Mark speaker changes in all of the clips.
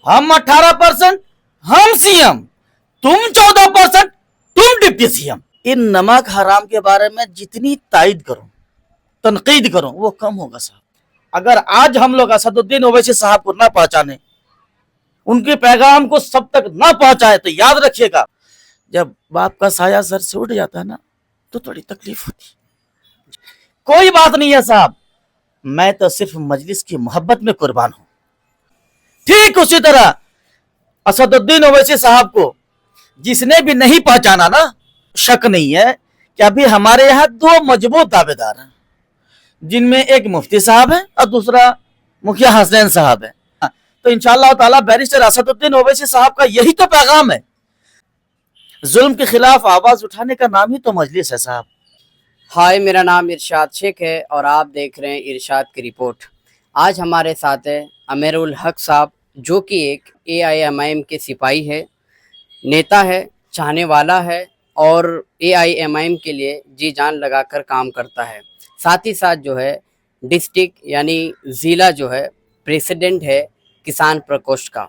Speaker 1: हम 18%, हम सीएम, तुम 14%, तुम डिप्टी सीएम। इन नमक हराम के बारे में जितनी तायद करो, तनकीद करो, वो कम होगा साहब। अगर आज हम लोग असदुद्दीन ओवैसी साहब को ना पहचाने, उनके पैगाम को सब तक ना पहुंचाए, तो याद रखिएगा, जब बाप का साया सर से उठ जाता है ना, तो थोड़ी तकलीफ होती। कोई बात नहीं है साहब, मैं तो सिर्फ मजलिस की मोहब्बत में कुर्बान हूं। ठीक उसी तरह असदुद्दीन ओवैसी साहब को जिसने भी नहीं पहचाना ना, शक नहीं है कि अभी हमारे यहाँ दो मजबूत दावेदार हैं, जिनमें एक मुफ्ती साहब है और दूसरा मुखिया हसनैन साहब है। तो इंशाअल्लाह ताला बैरिस्टर असदुद्दीन ओवैसी साहब का यही तो पैगाम है। जुल्म के खिलाफ आवाज उठाने का नाम ही तो मजलिस है साहब।
Speaker 2: हाय, मेरा नाम इरशाद शेख है और आप देख रहे हैं इरशाद की रिपोर्ट। आज हमारे साथ है अमीरुल हक साहब, जो कि एक AIMIM के सिपाही है, नेता है, चाहने वाला है और AIMIM के लिए जी जान लगाकर काम करता है। साथ ही साथ जो है डिस्ट्रिक्ट यानी ज़िला जो है प्रेसिडेंट है किसान प्रकोष्ठ का।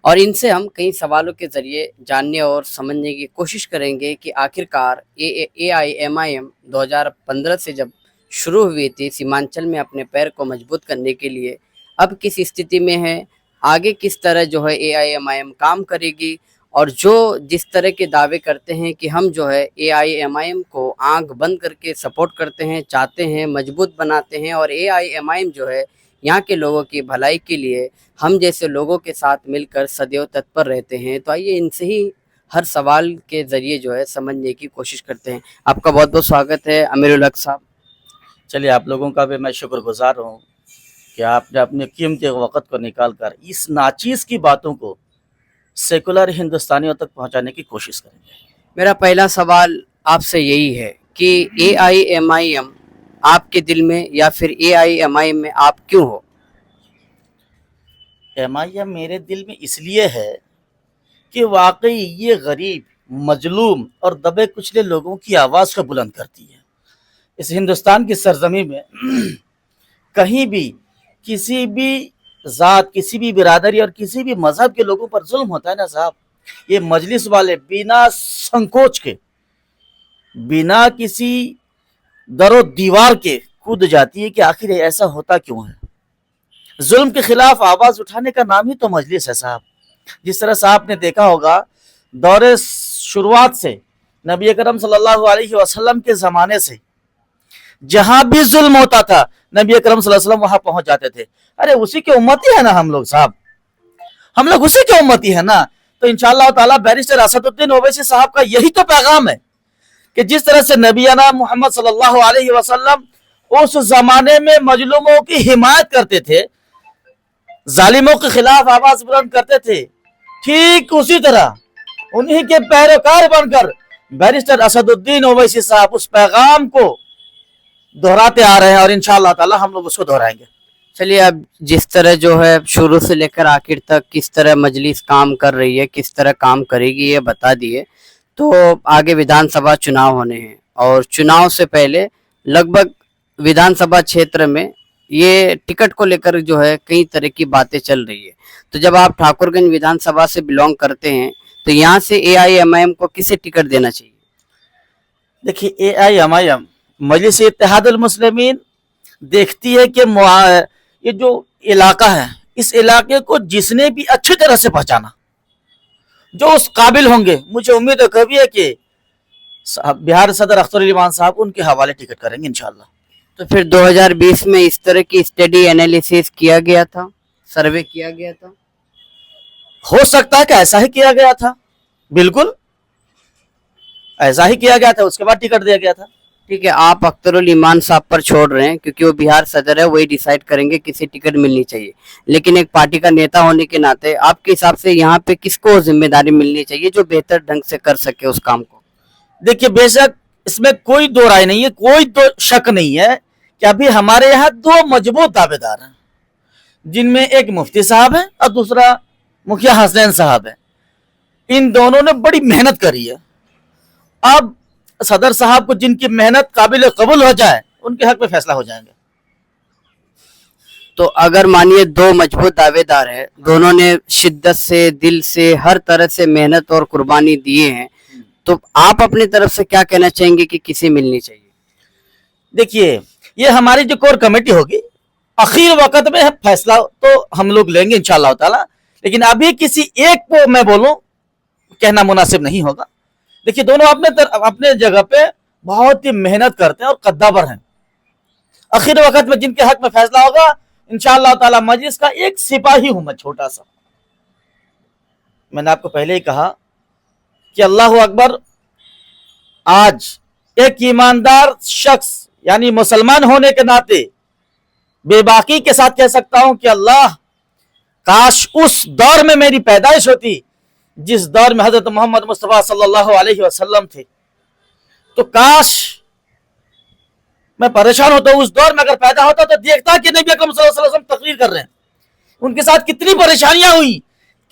Speaker 2: और इनसे हम कई सवालों के ज़रिए जानने और समझने की कोशिश करेंगे कि आखिरकार AIMIM 2015 से जब शुरू हुई थी सीमांचल में अपने पैर को मजबूत करने के लिए, अब किस स्थिति में है, आगे किस तरह जो है AIMIM काम करेगी, और जो जिस तरह के दावे करते हैं कि हम जो है AIMIM को आंख बंद करके सपोर्ट करते हैं, चाहते हैं, मजबूत बनाते हैं, और AIMIM जो है यहाँ के लोगों की भलाई के लिए हम जैसे लोगों के साथ मिलकर सदैव तत्पर रहते हैं। तो आइए इनसे ही हर सवाल के ज़रिए जो है समझने की कोशिश करते हैं। आपका बहुत बहुत स्वागत है अमीरुल हक साहब।
Speaker 1: चलिए, आप लोगों का भी मैं शुक्रगुजार हूँ कि आपने अपने कीमती वक़्त को निकाल कर इस नाचीज़ की बातों को सेकुलर हिंदुस्तानियों तक पहुँचाने की कोशिश करेंगे।
Speaker 2: मेरा पहला सवाल आपसे यही है कि AIMIM आपके दिल में या फिर AIMIM में आप क्यों हो?
Speaker 1: MIM मेरे दिल में इसलिए है कि वाकई ये गरीब, मजलूम और दबे कुचले लोगों की आवाज़ को बुलंद करती है। इस हिंदुस्तान की सरजमी में कहीं भी किसी भी ज़ात, किसी भी बिरादरी और किसी भी मज़हब के लोगों पर जुल्म होता है ना साहब, ये मजलिस वाले बिना संकोच के, बिना किसी दरो दीवार के कूद जाती है कि आखिर ऐसा होता क्यों है। जुल्म के खिलाफ आवाज उठाने का नाम ही तो मजलिस है साहब। जिस तरह से आपने देखा होगा, दौरे शुरुआत से नबी अकरम सल्लल्लाहु अलैहि वसल्लम के ज़माने से जहां भी जुल्म होता था, नबी अकरम सल्लल्लाहु अलैहि वसल्लम वहां पहुंच जाते थे। अरे उसी के उम्मती है ना हम लोग साहब, हम लोग उसी के उम्मती है ना। तो इंशाअल्लाह ताला बैरिस्टर असदुद्दीन ओवैसी साहब का यही तो पैगाम है कि जिस तरह से नबीना मोहम्मद सल्लल्लाहु अलैहि वसल्लम उस जमाने में मजलूमों की हिमायत करते थे, जालिमों के खिलाफ आवाज बुलंद करते थे, ठीक उसी तरह उन्हीं के पैरोकार बनकर बैरिस्टर असदुद्दीन ओवैसी साहब उस पैगाम को दोहराते आ रहे हैं और इंशाअल्लाह ताला हम लोग उसको दोहराएंगे।
Speaker 2: चलिए, अब जिस तरह जो है शुरू से लेकर आखिर तक किस तरह मजलिस काम कर रही है, किस तरह काम करेगी, ये बता दिए। तो आगे विधानसभा चुनाव होने हैं और चुनाव से पहले लगभग विधानसभा क्षेत्र में ये टिकट को लेकर जो है कई तरह की बातें चल रही है। तो जब आप ठाकुरगंज विधानसभा से बिलोंग करते हैं तो यहाँ से AIMIM को किसे टिकट देना चाहिए?
Speaker 1: देखिए, AIMIM मजलिस इत्तेहादुल मुस्लिमीन देखती है कि ये जो इलाका है, इस इलाके को जिसने भी अच्छी तरह से पहचाना, जो उस काबिल होंगे, मुझे उम्मीद है कभी है कि बिहार सदर अख्तर अली मान साहब उनके हवाले टिकट करेंगे इंशाल्लाह।
Speaker 2: तो फिर 2020 में इस तरह की स्टडी एनालिसिस किया गया था, सर्वे किया गया था?
Speaker 1: हो सकता है कि ऐसा ही किया गया था, बिल्कुल ऐसा ही किया गया था, उसके बाद टिकट दिया गया था।
Speaker 2: ठीक है, आप अख्तरुल ईमान साहब पर छोड़ रहे हैं क्योंकि वो बिहार सदर है, वही डिसाइड करेंगे किसे टिकट मिलनी चाहिए। लेकिन एक पार्टी का नेता होने के नाते आपके हिसाब से यहाँ पे किसको जिम्मेदारी मिलनी चाहिए जो बेहतर ढंग से कर सके उस काम को?
Speaker 1: देखिए, बेशक इसमें कोई दो राय नहीं है, कोई तो शक नहीं है कि अभी हमारे यहाँ दो मजबूत दावेदार हैं, जिनमें एक मुफ्ती साहब है और दूसरा मुखिया हसनैन साहब है। इन दोनों ने बड़ी मेहनत करी है। अब सदर साहब को जिनकी मेहनत काबिल कबूल हो जाए, उनके हक में फैसला हो जाएंगे।
Speaker 2: تو اگر مانیے دو مضبوط دعوے دار ہیں، دونوں نے شدت سے، دل سے، ہر طرح سے محنت اور قربانی دیے ہیں، تو آپ اپنی طرف سے کیا کہنا چاہیں گے کہ کسے ملنی چاہیے؟
Speaker 1: دیکھیے، یہ ہماری جو کور کمیٹی ہوگی اخیر وقت میں فیصلہ تو ہم لوگ لیں گے انشاءاللہ تعالی، لیکن ابھی کسی ایک کو میں بولوں کہنا مناسب نہیں ہوگا۔ دیکھیے، دونوں اپنے جگہ پہ بہت ہی محنت کرتے ہیں اور قدابر ہیں۔ اخیر وقت میں جن کے حق میں فیصلہ ہوگا انشاءاللہ تعالی، مجلس کا ایک سپاہی ہوں میں، چھوٹا سا۔ میں نے آپ کو پہلے ہی کہا کہ اللہ اکبر، آج ایک ایماندار شخص یعنی مسلمان ہونے کے ناطے بے باکی کے ساتھ کہہ سکتا ہوں کہ اللہ، کاش اس دور میں میری پیدائش ہوتی جس دور میں حضرت محمد مصطفیٰ صلی اللہ علیہ وسلم تھے، تو کاش میں پریشان ہوتا ہوں۔ اس دور میں اگر پیدا ہوتا تو دیکھتا کہ نبی اکرم صلی اللہ علیہ وسلم تقریر کر رہے ہیں، ان کے ساتھ کتنی پریشانیاں ہوئی،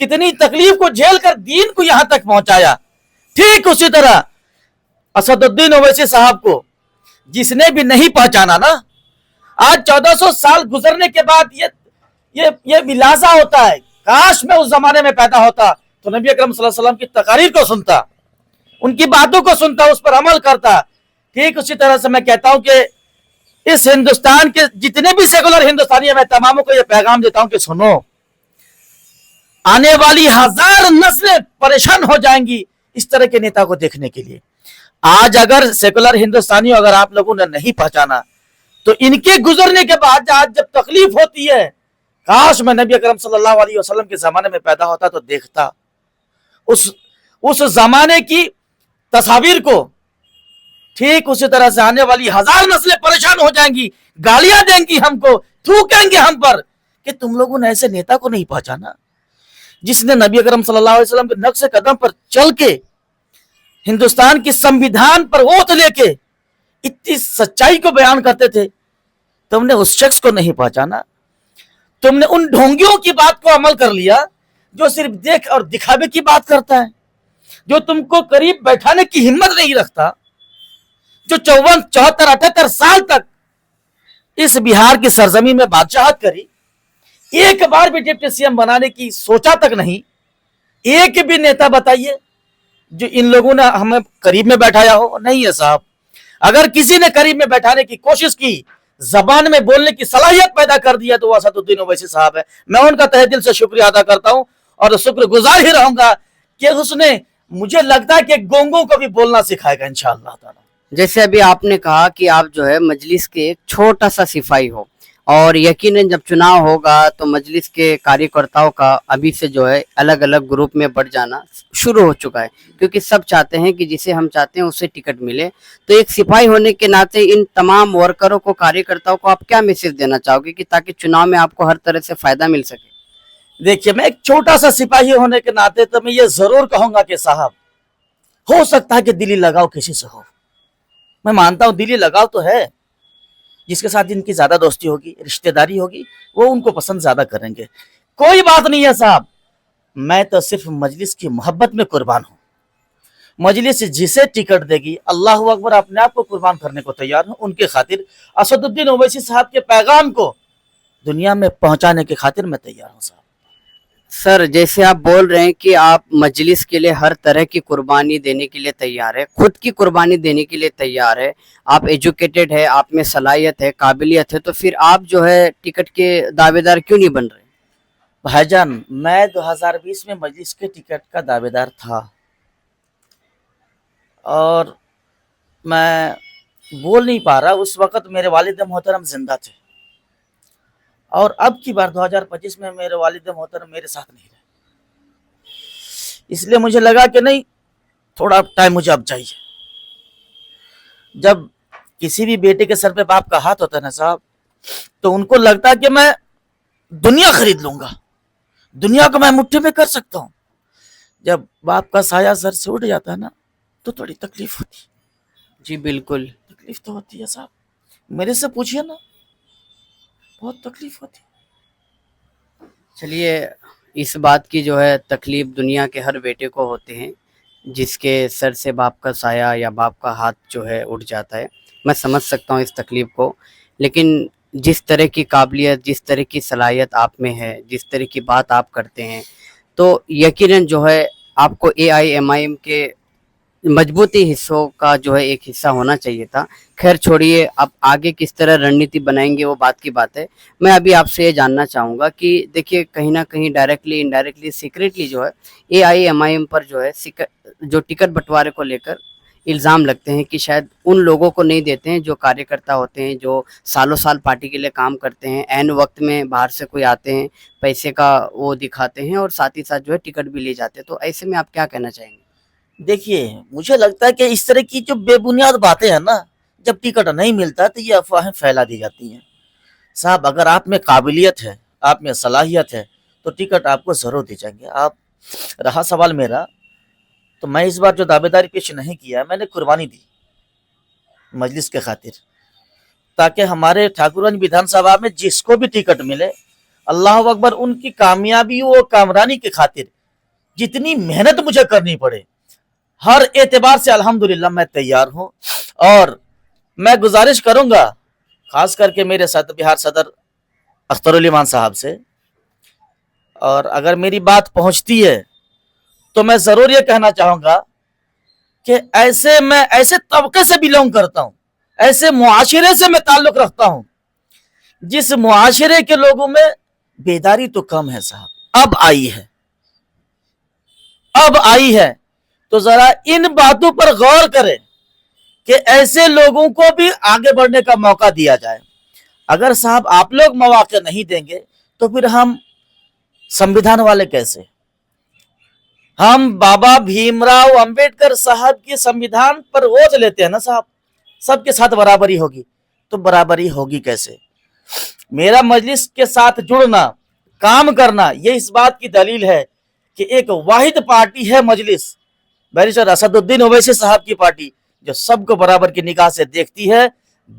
Speaker 1: کتنی تکلیف کو جھیل کر دین کو یہاں تک پہنچایا۔ ٹھیک اسی طرح اسد الدین اویسی صاحب کو جس نے بھی نہیں پہچانا نا، آج 1400 سال گزرنے کے بعد یہ ملازہ ہوتا ہے، کاش میں اس زمانے میں پیدا ہوتا تو نبی اکرم صلی اللہ علیہ وسلم کی تقاریر کو سنتا، ان کی باتوں کو سنتا، اس پر عمل کرتا۔ ٹھیک اسی طرح سے میں کہتا ہوں کہ اس ہندوستان کے جتنے بھی سیکولر ہندوستانی ہیں، میں تماموں کو یہ پیغام دیتا ہوں کہ سنو، آنے والی 1000 نسلیں پریشان ہو جائیں گی اس طرح کے نیتا کو دیکھنے کے لیے۔ آج اگر سیکولر ہندوستانی اگر آپ لوگوں نے نہیں پہچانا تو ان کے گزرنے کے بعد آج جب تکلیف ہوتی ہے، کاش میں نبی اکرم صلی اللہ علیہ وسلم کے زمانے میں پیدا ہوتا تو دیکھتا اس زمانے کی تصاویر کو۔ ٹھیک اسی طرح سے آنے والی 1000 نسلیں پریشان ہو جائیں گی، گالیاں دیں گی ہم کو، تھوکیں گے ہم پر کہ تم لوگوں نے ایسے نیتا کو نہیں پہچانا جس نے نبی اکرم صلی اللہ علیہ وسلم کے نقش قدم پر چل کے ہندوستان کی سمویدھان پر ووٹ لے کے اتنی سچائی کو بیان کرتے تھے۔ تم نے اس شخص کو نہیں پہچانا، تم نے ان ڈھونگیوں کی بات کو عمل کر لیا جو صرف دیکھ اور دکھاوے کی بات کرتا ہے، جو تم کو قریب بیٹھانے کی ہمت نہیں رکھتا، جو 54 74 78 سال تک اس بہار کی سرزمین میں بادشاہت کری، ایک بار بھی ڈپٹی سی ایم بنانے کی سوچا تک نہیں۔ ایک بھی نیتا بتائیے جو ان لوگوں نے ہمیں قریب میں بیٹھایا ہو؟ نہیں ہے صاحب۔ اگر کسی نے قریب میں بیٹھانے کی کوشش کی، زبان میں بولنے کی صلاحیت پیدا کر دیا تو وہ اسد الدین اویسی صاحب ہے۔ میں ان کا تہ دل سے شکریہ ادا کرتا ہوں اور شکر گزار ہی رہوں گا کہ اس نے، مجھے لگتا ہے کہ گونگوں کو بھی بولنا سکھائے گا انشاءاللہ تعالی۔
Speaker 2: جیسے ابھی آپ نے کہا کہ آپ جو ہے مجلس کے ایک چھوٹا سا سپاہی ہو، اور یقیناً جب چناؤ ہوگا تو مجلس کے کاریہ کا ابھی سے جو ہے الگ الگ گروپ میں بڑھ جانا شروع ہو چکا ہے، کیونکہ سب چاہتے ہیں کہ جسے ہم چاہتے ہیں اسے ٹکٹ ملے۔ تو ایک سپاہی ہونے کے ناطے ان تمام ورکروں کو، کاریہ کو آپ کیا میسج دینا چاہو گے کہ تاکہ چناؤ میں آپ کو ہر طرح سے فائدہ مل سکے؟
Speaker 1: دیکھیے، میں ایک چھوٹا سا سپاہی ہونے کے ناطے تو میں یہ ضرور کہوں گا کہ صاحب، ہو سکتا ہے کہ دلی لگاؤ کسی سے ہو، میں مانتا ہوں دلی لگاؤ تو ہے، جس کے ساتھ جن کی زیادہ دوستی ہوگی، رشتہ داری ہوگی، وہ ان کو پسند زیادہ کریں گے۔ کوئی بات نہیں ہے صاحب، میں تو صرف مجلس کی محبت میں قربان ہوں۔ مجلس جسے ٹکٹ دے گی، اللہ اکبر، اپنے آپ کو قربان کرنے کو تیار ہوں ان کے خاطر۔ اسد الدین اویسی صاحب کے پیغام کو دنیا میں پہنچانے کے خاطر میں تیار ہوں صاحب۔
Speaker 2: سر، جیسے آپ بول رہے ہیں کہ آپ مجلس کے لیے ہر طرح کی قربانی دینے کے لیے تیار ہے، خود کی قربانی دینے کے لیے تیار ہے، آپ ایجوکیٹڈ ہے، آپ میں صلاحیت ہے، قابلیت ہے، تو پھر آپ جو ہے ٹکٹ کے دعوے دار کیوں نہیں بن رہے؟
Speaker 1: بھائی جان، میں 2020 میں مجلس کے ٹکٹ کا دعوے دار تھا، اور میں بول نہیں پا رہا، اس وقت میرے والد محترم زندہ تھے، اور اب کی بار 2025 میں میرے والد محترم میرے ساتھ نہیں رہے، اس لیے مجھے لگا کہ نہیں، تھوڑا ٹائم مجھے اب چاہیے۔ جب کسی بھی بیٹے کے سر پہ باپ کا ہاتھ ہوتا ہے نا صاحب، تو ان کو لگتا ہے کہ میں دنیا خرید لوں گا، دنیا کو میں مٹھی میں کر سکتا ہوں۔ جب باپ کا سایہ سر سے اٹھ جاتا ہے نا تو تھوڑی تکلیف ہوتی ہے۔
Speaker 2: جی بالکل،
Speaker 1: تکلیف تو ہوتی ہے صاحب، میرے سے پوچھئے نا، بہت تکلیف ہوتی ہے۔
Speaker 2: چلیے، اس بات کی جو ہے تکلیف دنیا کے ہر بیٹے کو ہوتے ہیں جس کے سر سے باپ کا سایہ یا باپ کا ہاتھ جو ہے اٹھ جاتا ہے، میں سمجھ سکتا ہوں اس تکلیف کو، لیکن जिस तरह की काबिलियत, जिस तरह की सलाहियत आप में है, जिस तरह की बात आप करते हैं, तो यकीनन जो है आपको AIMIM के मजबूती हिस्सों का जो है एक हिस्सा होना चाहिए था। खैर छोड़िए, आप आगे किस तरह रणनीति बनाएंगे वो बात की बात है। मैं अभी आपसे ये जानना चाहूँगा कि देखिए कहीं ना कहीं डायरेक्टली इनडायरेक्टली सीक्रेटली जो है AIMIM पर जो है जो टिकट बंटवारे को लेकर इल्ज़ाम लगते हैं कि शायद उन लोगों को नहीं देते हैं जो कार्यकर्ता होते हैं, जो सालों साल पार्टी के लिए काम करते हैं, ऐन वक्त में बाहर से कोई आते हैं, पैसे का वो दिखाते हैं और साथ ही साथ जो है टिकट भी ले जाते हैं। तो ऐसे में आप क्या कहना चाहेंगे?
Speaker 1: देखिए, मुझे लगता है कि इस तरह की जो बेबुनियाद बातें हैं ना, जब टिकट नहीं मिलता तो ये अफवाहें फैला दी जाती हैं। साहब, अगर आप में काबिलियत है, आप में सलाहियत है, तो टिकट आपको ज़रूर दी जाएंगे। आप रहा सवाल मेरा, तो मैं इस बार जो दावेदारी पेश नहीं किया, मैंने कुर्बानी दी मजलिस के खातिर, ताकि हमारे ठाकुरगंज विधानसभा में जिसको भी टिकट मिले, अल्लाह अकबर, उनकी कामयाबी व कामरानी के खातिर जितनी मेहनत मुझे करनी पड़े, हर एतबार से अल्हम्दुलिल्लाह मैं तैयार हूँ। और मैं गुजारिश करूंगा खास करके मेरे साथ बिहार सदर अख्तरुल ईमान साहब से, और अगर मेरी बात पहुंचती है तो मैं जरूर ये कहना चाहूंगा कि मैं ऐसे तबके से बिलोंग करता हूं, ऐसे मुआशरे से मैं ताल्लुक रखता हूं जिस मुआशरे के लोगों में बेदारी तो कम है साहब। अब आई है तो जरा इन बातों पर गौर करें कि ऐसे लोगों को भी आगे बढ़ने का मौका दिया जाए। अगर साहब आप लोग मौका नहीं देंगे तो फिर हम संविधान वाले कैसे? हम बाबा भीमराव अंबेडकर साहब के संविधान पर ओझ लेते हैं ना साहब, सबके साथ बराबरी होगी, तो बराबरी होगी कैसे? मेरा मजलिस के साथ जुड़ना, काम करना, ये इस बात की दलील है कि एक वाहिद पार्टी है मजलिस, बैरिस्टर असदुद्दीन ओवैसी साहब की पार्टी, जो सबको बराबर की निगाह से देखती है,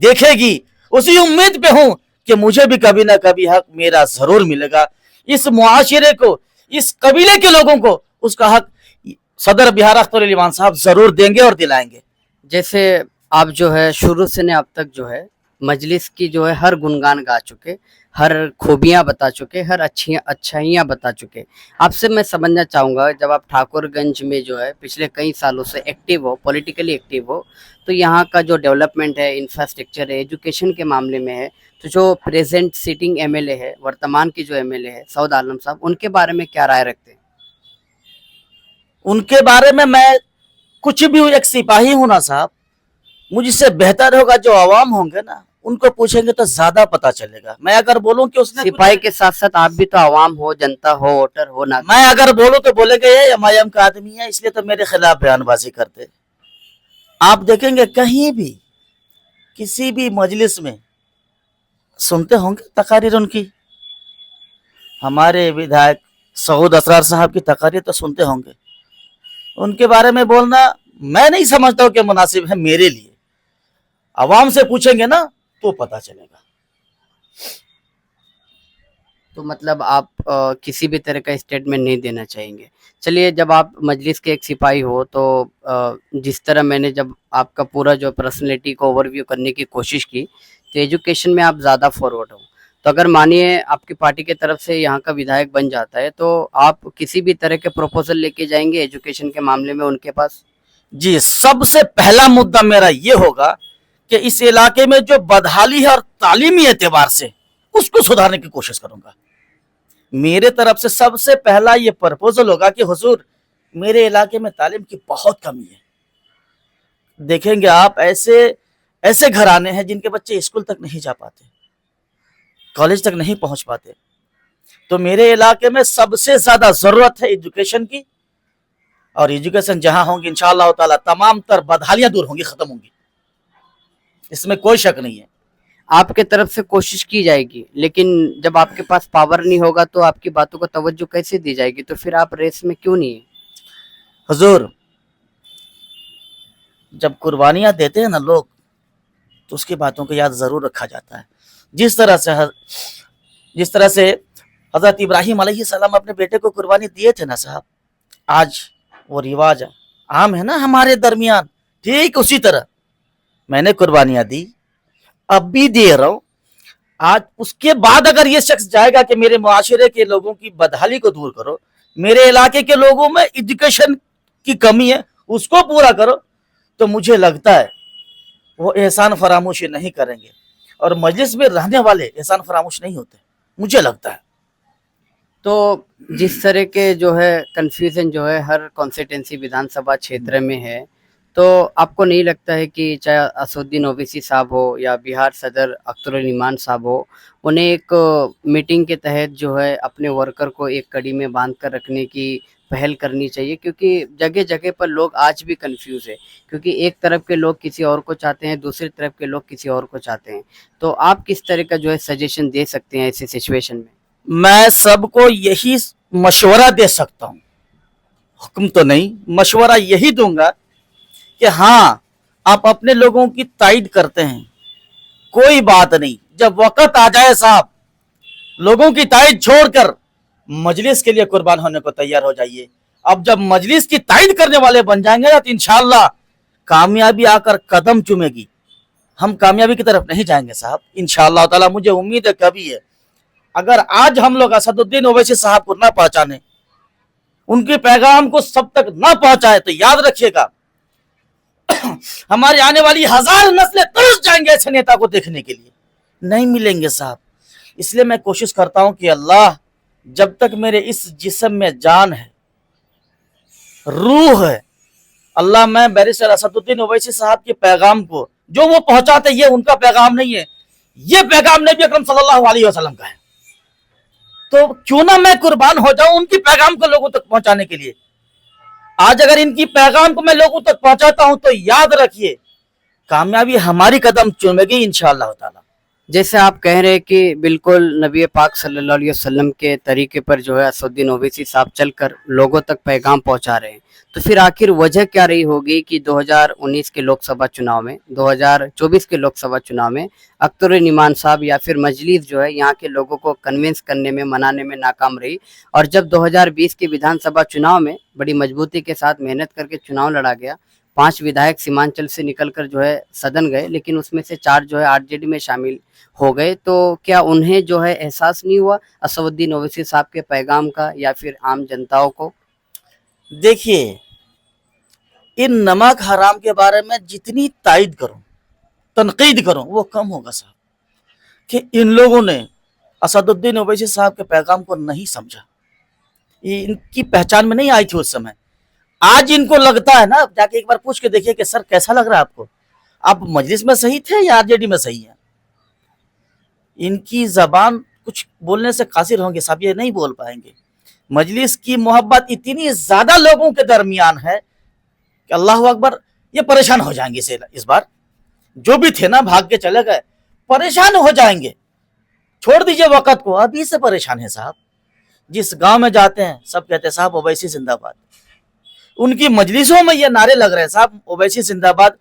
Speaker 1: देखेगी। उसी उम्मीद पे हूं कि मुझे भी कभी ना कभी हक मेरा जरूर मिलेगा। इस मुआशरे को, इस कबीले के लोगों को उसका हक सदर बिहार अख्तरुल ईमान साहब जरूर देंगे और दिलाएंगे।
Speaker 2: जैसे आप जो है शुरू से ने अब तक जो है मजलिस की जो है हर गुणगान गा चुके, हर खूबियां बता चुके, हर अच्छाइयाँ बता चुके। आपसे मैं समझना चाहूँगा, जब आप ठाकुरगंज में जो है पिछले कई सालों से एक्टिव हो, पॉलिटिकली एक्टिव हो, तो यहाँ का जो डेवलपमेंट है, इंफ्रास्ट्रक्चर है, एजुकेशन के मामले में है, तो जो प्रेजेंट सिटिंग MLA है, वर्तमान की जो MLA है सऊद आलम साहब, उनके बारे में क्या राय रखते हैं?
Speaker 1: उनके बारे में मैं कुछ भी एक सिपाही हूं ना साहब, मुझसे बेहतर होगा जो आवाम होंगे ना, उनको पूछेंगे तो ज्यादा पता चलेगा। मैं अगर बोलूं कि उसने
Speaker 2: सिपाही के साथ साथ आप भी तो आवाम हो, जनता हो, वोटर हो ना।
Speaker 1: मैं अगर बोलूं तो बोलेंगे ये एमआईएम का आदमी है, इसलिए तो मेरे खिलाफ बयानबाजी करते। आप देखेंगे कहीं भी किसी भी मजलिस में सुनते होंगे तकारीर उनकी, हमारे विधायक सऊद असरार साहब की तकारीर तो सुनते होंगे। उनके बारे में बोलना मैं नहीं समझता हूं कि मुनासिब है मेरे लिए। आवाम से पूछेंगे ना तो पता चलेगा।
Speaker 2: तो मतलब आप किसी भी तरह का स्टेटमेंट नहीं देना चाहेंगे। चलिए, जब आप मजलिस के एक सिपाही हो तो जिस तरह मैंने जब आपका पूरा जो पर्सनैलिटी को ओवरव्यू करने की कोशिश की, तो एजुकेशन में आप ज़्यादा फॉरवर्ड हो। तो अगर मानिए आपकी पार्टी की तरफ से यहाँ का विधायक बन जाता है, तो आप किसी भी तरह के प्रपोजल लेके जाएंगे एजुकेशन के मामले में उनके पास?
Speaker 1: जी, सबसे पहला मुद्दा मेरा ये होगा कि इस इलाके में जो बदहाली है और तालीमी एतबार से उसको सुधारने की कोशिश करूंगा। मेरे तरफ से सबसे पहला ये प्रपोजल होगा कि हुजूर, मेरे इलाके में तालीम की बहुत कमी है। देखेंगे आप ऐसे घराने हैं जिनके बच्चे स्कूल तक नहीं जा पाते, कॉलेज तक नहीं पहुंच पाते। तो मेरे इलाके में सबसे ज्यादा जरूरत है एजुकेशन की, और एजुकेशन जहां होंगी इंशाअल्लाह ताला तमाम तर बदहालियां दूर होंगी, खत्म होंगी, इसमें कोई शक नहीं है।
Speaker 2: आपके तरफ से कोशिश की जाएगी, लेकिन जब आपके पास पावर नहीं होगा तो आपकी बातों को तवज्जो कैसे दी जाएगी? तो फिर आप रेस में क्यों नहीं है?
Speaker 1: हुजूर, जब कुर्बानियां देते हैं ना लोग, तो उसकी बातों को याद जरूर रखा जाता है। जिस तरह से हजरत इब्राहिम अलैहिस्सलाम अपने बेटे को कुर्बानी दिए थे ना साहब, आज वो रिवाज आम है ना हमारे दरमियान, ठीक उसी तरह मैंने कुर्बानियां दी, अब भी दे रहा हूं, आज उसके बाद अगर ये शख्स जाएगा कि मेरे मुआशरे के लोगों की बदहाली को दूर करो, मेरे इलाके के लोगों में एजुकेशन की कमी है उसको पूरा करो, तो मुझे लगता है वो एहसान फरामोशी नहीं करेंगे। और मजलिस में रहने वाले एहसान फरामोश नहीं होते, मुझे लगता है।
Speaker 2: तो जिस तरह के जो है कंफ्यूजन जो है हर कॉन्स्टिट्यूंसी विधानसभा क्षेत्र में है, तो आपको नहीं लगता है कि चाहे असदुद्दीन ओवैसी साहब हो या बिहार सदर अख्तरुल इमान साहब हो, उन्हें एक मीटिंग के तहत जो है अपने वर्कर को एक कड़ी में बांध कर रखने की पहल करनी चाहिए? क्योंकि जगह जगह पर लोग आज भी कंफ्यूज है, क्योंकि एक तरफ के लोग किसी और को चाहते हैं, दूसरी तरफ के लोग किसी और को चाहते हैं। तो आप किस तरह का जो है सजेशन दे सकते हैं ऐसी सिचुएशन में?
Speaker 1: मैं सबको यही मशवरा दे सकता हूँ, हुक्म तो नहीं, मशवरा यही दूंगा कि हाँ, आप अपने लोगों की तायद करते हैं, कोई बात नहीं, जब वक्त आ जाए साहब, लोगों की तायद छोड़कर मजलिस के लिए कुर्बान होने को तैयार हो जाइए। अब जब मजलिस की तायद करने वाले बन जाएंगे ना, तो इंशाअल्लाह कामयाबी आकर कदम चूमेगी। हम कामयाबी की तरफ नहीं जाएंगे साहब, इंशाअल्लाह ताला। मुझे उम्मीद है कभी है, अगर आज हम लोग असदुद्दीन ओवैसी साहब को ना पहचाने, उनके पैगाम को सब तक ना पहुंचाए, तो याद रखिएगा हमारी आने वाली 1000 नस्लें तरस जाएंगे ऐसे नेता को देखने के लिए, नहीं मिलेंगे साहब। इसलिए मैं कोशिश करता हूं कि अल्लाह, जब तक मेरे इस जिस्म में जान है, रूह है, अल्लाह, मैं बैरिस्टर असदुद्दीन ओवैसी साहब के पैगाम को जो वो पहुंचाते, ये उनका पैगाम नहीं है, ये पैगाम नबी अकरम सल्लल्लाहु अलैहि वसल्लम का है। तो क्यों ना मैं कुर्बान हो जाऊं उनकी पैगाम को लोगों तक पहुंचाने के लिए। आज अगर इनकी पैगाम को मैं लोगों तक पहुंचाता हूं, तो याद रखिए कामयाबी हमारी कदम चूमेगी इंशाअल्लाह ताला।
Speaker 2: जैसे आप कह रहे हैं कि बिल्कुल नबी पाक सल्लल्लाहु अलैहि वसल्लम के तरीके पर जो है असदुद्दीन ओवैसी साहब चलकर लोगों तक पैगाम पहुंचा रहे हैं, तो फिर आखिर वजह क्या रही होगी कि 2019 के लोकसभा चुनाव में, 2024 के लोकसभा चुनाव में अख्तरुल इमान साहब या फिर मजलिस जो है यहाँ के लोगों को कन्विंस करने में, मनाने में नाकाम रही, और जब 2020 के विधानसभा चुनाव में बड़ी मजबूती के साथ मेहनत करके चुनाव लड़ा गया, 5 विधायक सीमांचल से निकलकर जो है सदन गए, लेकिन उसमें से 4 जो है आरजेडी में शामिल हो गए, तो क्या उन्हें जो है एहसास नहीं हुआ असदुद्दीन ओवैसी साहब के पैगाम का या फिर आम जनताओं को?
Speaker 1: देखिए, इन नमक हराम के बारे में जितनी तायद करूं, तनकीद करूं, वो कम होगा साहब, कि इन लोगों ने असदुद्दीन ओवैसी साहब के पैगाम को नहीं समझा, ये इनकी पहचान में नहीं आई थी उस समय। आज इनको लगता है ना, जाके एक बार पूछ के देखिए कि सर कैसा लग रहा है आपको, आप मजलिस में सही थे या आरजेडी में सही है। इनकी जबान कुछ बोलने से कासिर होंगे साहब, ये नहीं बोल पाएंगे। मजलिस की मोहब्बत इतनी ज्यादा लोगों के दरमियान है कि अल्लाह अकबर, ये परेशान हो जाएंगे इस बार। जो भी थे ना भाग के चले गए, परेशान हो जाएंगे। छोड़ दीजिए वक्त को, अभी से परेशान है साहब। जिस गांव में जाते हैं सब कहते हैं साहब ओवैसी जिंदाबाद। उनकी मजलिसों में ये नारे लग रहे हैं साहब ओवैसी जिंदाबाद।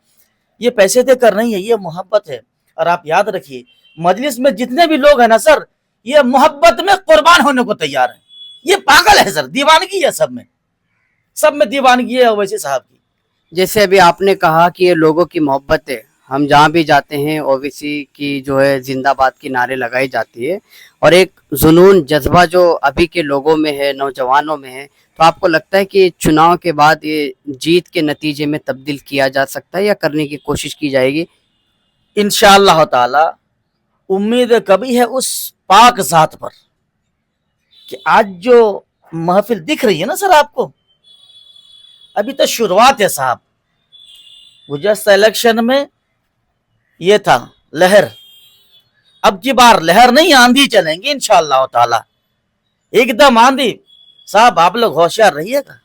Speaker 1: ये पैसे देकर नहीं है, ये मोहब्बत है। और आप याद रखिए, मजलिस में जितने भी लोग हैं ना सर, ये मोहब्बत में कुर्बान होने को तैयार है। ये पागल है सर, दीवानगी है सब में दीवानगी है ओवैसी साहब की।
Speaker 2: जैसे अभी आपने कहा कि ये लोगों की मोहब्बत है, हम जहाँ भी जाते हैं ओवैसी की जो है जिंदाबाद की नारे लगाई जाती है, और एक जुनून जज्बा जो अभी के लोगों में है, नौजवानों में है, तो आपको लगता है कि चुनाव के बाद ये जीत के नतीजे में तब्दील किया जा सकता है या करने की कोशिश की जाएगी?
Speaker 1: इंशाअल्लाह ताला उम्मीद कभी है उस पाक जात पर कि आज जो महफिल दिख रही है ना सर आपको, अभी तो शुरुआत है साहब। गुज़श्ता इलेक्शन में ये था लहर, अब की बार लहर नहीं आंधी चलेंगे इंशाअल्लाह ताला, एकदम आंधी। साहब आप लोग होशियार रहिएगा,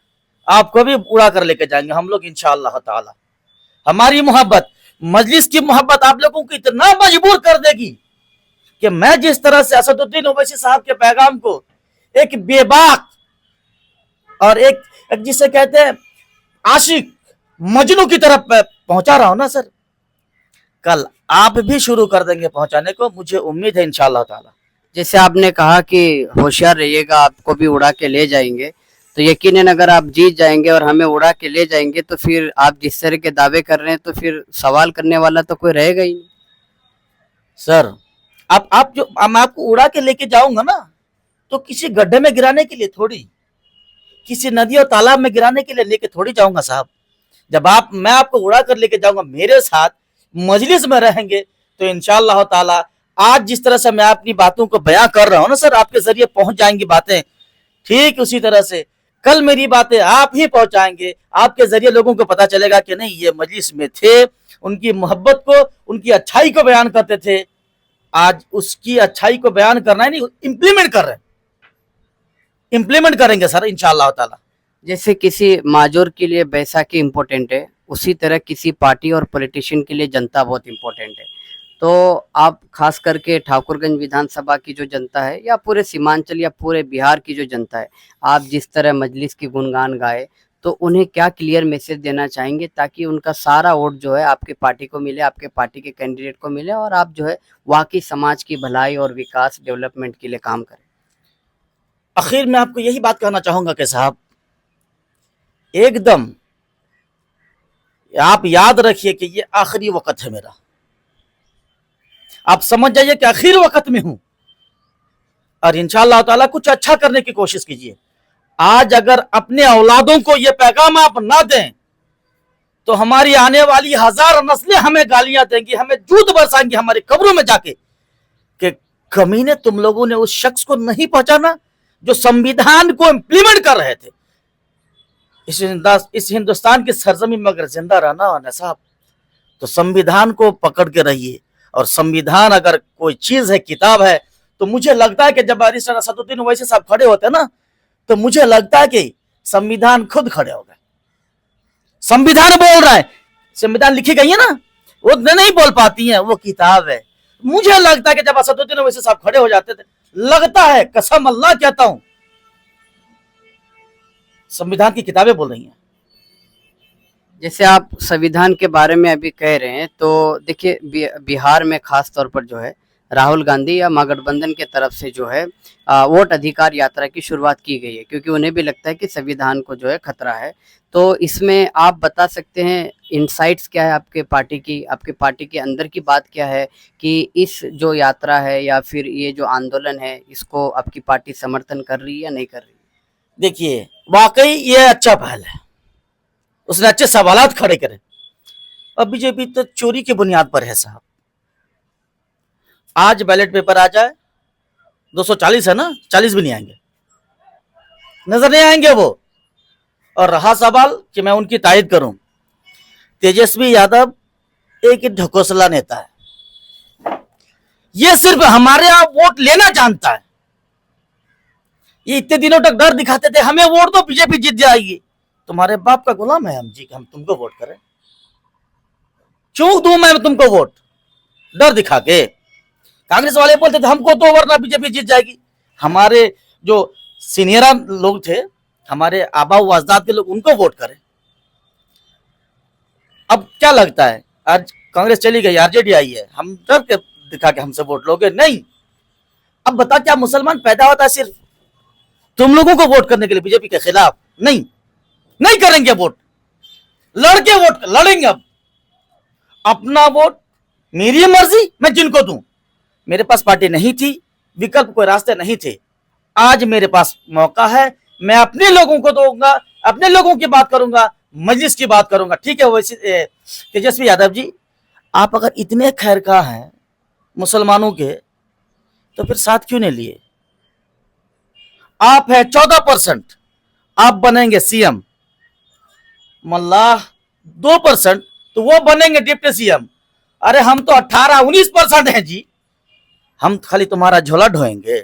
Speaker 1: आपको भी उड़ा कर लेके जाएंगे हम लोग इंशाअल्लाह ताला। हमारी मोहब्बत, मजलिस की मोहब्बत आप लोगों को इतना मजबूर कर देगी कि मैं जिस तरह से असदुद्दीन ओवैसी साहब के पैगाम को एक बेबाक और एक जिसे कहते हैं आशिक मजनू की तरफ पहुंचा रहा हूं ना सर, कल आप भी शुरू कर देंगे पहुंचाने को, मुझे उम्मीद है इंशाअल्लाह ताला।
Speaker 2: जैसे आपने कहा कि होशियार रहिएगा, आपको भी उड़ा के ले जाएंगे, तो यकीनन अगर आप जीत जाएंगे और हमें उड़ा के ले जाएंगे, तो फिर आप जिस तरह के दावे कर रहे हैं, तो फिर सवाल करने वाला तो कोई रहेगा ही नहीं।
Speaker 1: सर आप जो मैं आपको उड़ा के लेके जाऊंगा ना, तो किसी गड्ढे में गिराने के लिए थोड़ी, किसी नदी और तालाब में गिराने के लिए लेके थोड़ी जाऊंगा साहब। जब मैं आपको उड़ा कर लेके जाऊंगा, मेरे साथ मजलिस में रहेंगे, तो इंशाअल्लाह ताला आज जिस तरह से मैं अपनी बातों को बयां कर रहा हूं ना सर, आपके जरिए पहुंच जाएंगी बातें, ठीक उसी तरह से कल मेरी बातें आप ही पहुंचाएंगे। आपके जरिए लोगों को पता चलेगा कि नहीं, ये मजलिस में थे, उनकी मोहब्बत को, उनकी अच्छाई को बयान करते थे, आज उसकी अच्छाई को बयान करना है, नहीं इंप्लीमेंट कर रहे हैं, इंप्लीमेंट करेंगे सर इंशाअल्लाह ताला।
Speaker 2: जैसे किसी माजूर के लिए बैसाखी इम्पोर्टेंट है, उसी तरह किसी पार्टी और पॉलिटिशियन के लिए जनता बहुत इम्पोर्टेंट है। तो आप खास करके ठाकुरगंज विधानसभा की जो जनता है या पूरे सीमांचल या पूरे बिहार की जो जनता है, आप जिस तरह मजलिस की गुणगान गाए, तो उन्हें क्या क्लियर मैसेज देना चाहेंगे ताकि उनका सारा वोट जो है आपके पार्टी को मिले, आपके पार्टी के कैंडिडेट को मिले और आप जो है वाकई समाज की भलाई और विकास डेवलपमेंट के लिए काम करें?
Speaker 1: आखिर में आपको यही बात कहना चाहूंगा कि साहब, एकदम आप याद रखिए कि ये आखिरी वक्त है मेरा, आप समझ जाइए कि आखिरी वक्त में हूं, और इंशाअल्लाह ताला कुछ अच्छा करने की कोशिश कीजिए। आज अगर अपने औलादों को ये पैगाम आप ना दें, तो हमारी आने वाली हजार नस्लें हमें गालियां देंगी, हमें जूत बरसाएंगी हमारे कब्रों में जाके, कि कमीने तुम लोगों ने उस शख्स को नहीं पहचाना जो संविधान को इंप्लीमेंट कर रहे थे। इस हिंदुस्तान की सरजमीन में अगर जिंदा रहना हो ना साहब, तो संविधान को पकड़ के रहिए। और संविधान अगर कोई चीज है, किताब है, तो मुझे लगता है कि जब बैरिस्टर असदुद्दीन ओवैसी साहब खड़े होते ना, तो मुझे लगता है कि संविधान खुद खड़े हो गए। संविधान बोल रहा है, संविधान लिखी गई है ना, वो नहीं बोल पाती है, वो किताब है। मुझे लगता है कि जब असदुद्दीन ओवैसी साहब खड़े हो जाते थे, लगता है, कसम अल्लाह कहता हूं, संविधान की किताबें बोल रही हैं।
Speaker 2: जैसे आप संविधान के बारे में अभी कह रहे हैं, तो देखिए बिहार में खास तौर पर जो है राहुल गांधी या महागठबंधन के तरफ से जो है वोट अधिकार यात्रा की शुरुआत की गई है, क्योंकि उन्हें भी लगता है कि संविधान को जो है खतरा है। तो इसमें आप बता सकते हैं इनसाइट्स क्या है आपके पार्टी के अंदर की बात क्या है कि इस जो यात्रा है या फिर ये जो आंदोलन है, इसको आपकी पार्टी समर्थन कर रही है या नहीं कर रही?
Speaker 1: देखिए, वाकई ये अच्छा पहल है, उसने अच्छे सवालात खड़े करे। अब बीजेपी तो चोरी की बुनियाद पर है साहब। आज बैलेट पेपर आ जाए, 240 है ना, 40 भी नहीं आएंगे, नजर नहीं आएंगे वो। और रहा सवाल कि मैं उनकी तायद करूं, तेजस्वी यादव एक ढकोसला नेता है, ये सिर्फ हमारे यहां वोट लेना जानता है। ये इतने दिनों तक डर दिखाते थे, हमें वोट दो बीजेपी जीत जाएगी। तुम्हारे बाप का गुलाम है हम जी, हम तुमको वोट करें? क्यों दूं मैं तुमको वोट डर दिखा के? कांग्रेस वाले बोलते थे हमको तो वरना बीजेपी जीत जाएगी। हमारे जो सीनियर लोग थे, हमारे आबा व अजदाद के लोग, उनको वोट करें। अब क्या लगता है, आज कांग्रेस चली गई, आरजेडी आई है, हम डर के दिखा के हमसे वोट लोगे? नहीं। अब बता, क्या मुसलमान पैदा होता है सिर्फ तुम लोगों को वोट करने के लिए बीजेपी के खिलाफ? नहीं, नहीं करेंगे वोट, लड़के वोट लड़ेंगे। अब अपना वोट मेरी मर्जी, मैं जिनको दूं। मेरे पास पार्टी नहीं थी, विकल्प कोई रास्ते नहीं थे, आज मेरे पास मौका है, मैं अपने लोगों को दूंगा, अपने लोगों की बात करूंगा, मजलिस की बात करूंगा। ठीक है वैसे तेजस्वी यादव जी, आप अगर इतने खैरखा हैं मुसलमानों के, तो फिर साथ क्यों नहीं लिए? आप है 14%, आप बनेंगे सीएम, मल्लाह 2%, तो वो बनेंगे डिप्टी सीएम। अरे हम तो 18-19% हैं जी, हम खाली तुम्हारा झोला ढोएंगे,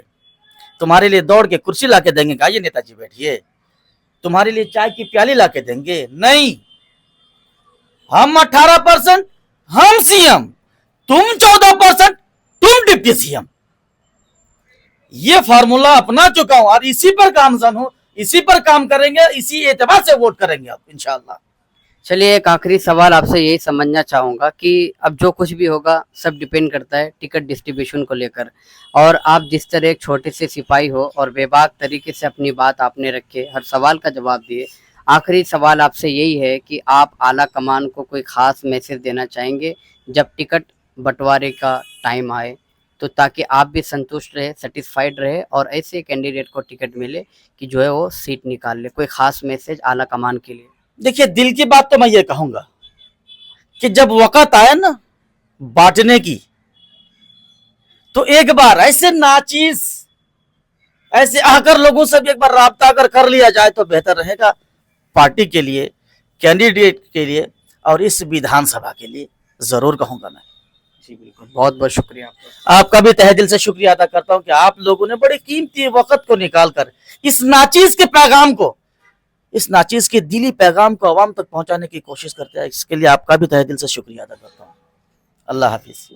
Speaker 1: तुम्हारे लिए दौड़ के कुर्सी लाके देंगे, आइए नेताजी बैठिए, तुम्हारे लिए चाय की प्याली लाके देंगे? नहीं, हम 18%, हम सीएम, तुम 14%, तुम डिप्टी सीएम। ये फार्मूला अपना चुका हूं और इसी पर गामजन हूं, इसी पर काम करेंगे, इसी एतबार से वोट करेंगे आप इंशाअल्लाह।
Speaker 2: चलिए, एक आखिरी सवाल आपसे यही समझना चाहूँगा कि अब जो कुछ भी होगा सब डिपेंड करता है टिकट डिस्ट्रीब्यूशन को लेकर, और आप जिस तरह एक छोटे से सिपाही हो और बेबाक तरीके से अपनी बात आपने रखे, हर सवाल का जवाब दिए। आखिरी सवाल आपसे यही है कि आप आला कमान को कोई ख़ास मैसेज देना चाहेंगे जब टिकट बंटवारे का टाइम आए, तो ताकि आप भी संतुष्ट रहे, सेटिस्फाइड रहे और ऐसे कैंडिडेट को टिकट मिले कि जो है वो सीट निकाल ले। कोई खास मैसेज आला कमान के लिए?
Speaker 1: देखिए, दिल की बात तो मैं ये कहूंगा कि जब वक़्त आए ना बांटने की, तो एक बार ऐसे नाचीज ऐसे आकर लोगों से भी एक बार राब्ता अगर कर लिया जाए तो बेहतर रहेगा पार्टी के लिए, कैंडिडेट के लिए और इस विधानसभा के लिए, जरूर कहूंगा मैं।
Speaker 2: जी बिल्कुल, बहुत बहुत शुक्रिया आपका।
Speaker 1: आपका भी तहे दिल से शुक्रिया अदा करता हूं कि आप लोगों ने बड़े कीमती वक्त को निकालकर इस नाचीज के पैगाम को, इस नाचीज के दिली पैगाम को आवाम तक पहुंचाने की कोशिश करते हैं। इसके लिए आपका भी तहे दिल से शुक्रिया अदा करता हूं। अल्लाह हाफिज।